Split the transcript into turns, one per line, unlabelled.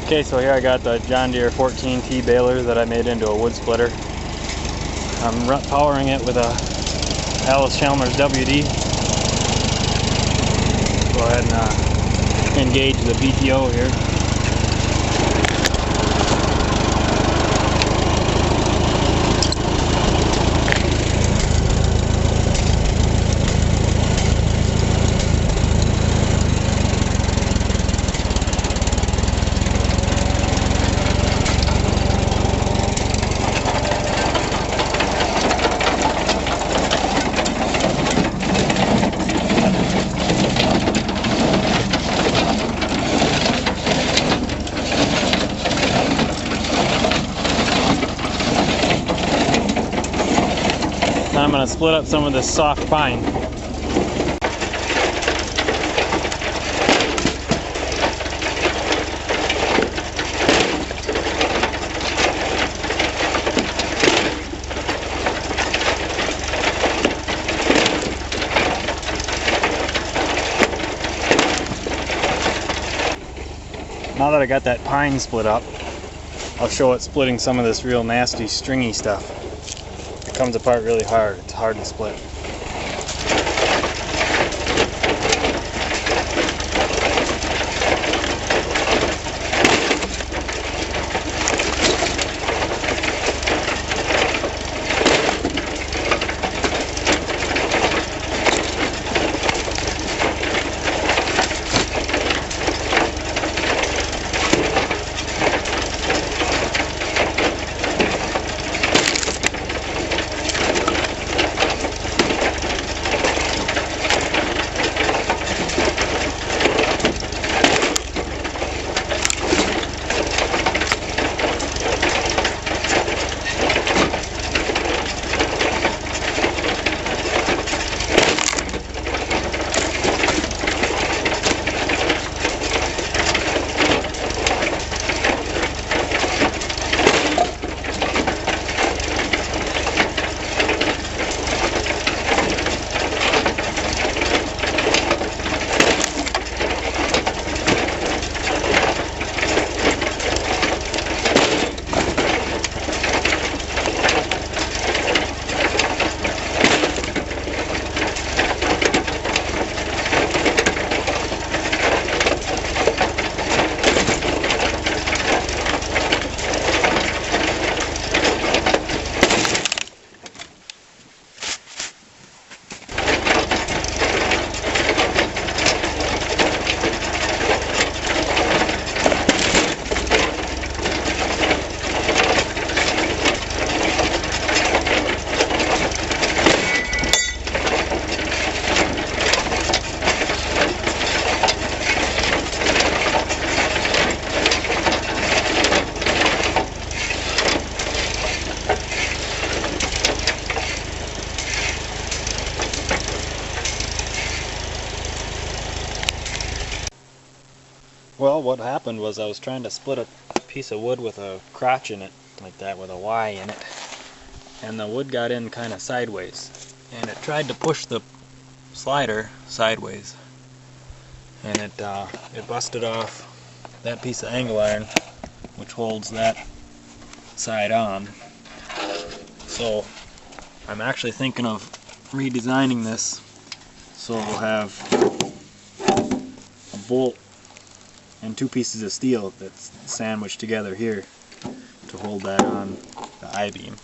Okay, so here I got the John Deere 14T baler that I made into a wood splitter. I'm powering it with a Alice Chalmers WD. Go ahead and engage the PTO here. Now I'm going to split up some of this soft pine. Now that I got that pine split up, I'll show it splitting some of this real nasty stringy stuff. It comes apart really hard. It's hard to split. Well, what happened was I was trying to split a piece of wood with a crotch in it, like that, with a Y in it, and the wood got in kind of sideways, and it tried to push the slider sideways, and it busted off that piece of angle iron, which holds that side on. So I'm actually thinking of redesigning this so we'll have a bolt and two pieces of steel that's sandwiched together here to hold that on the I-beam.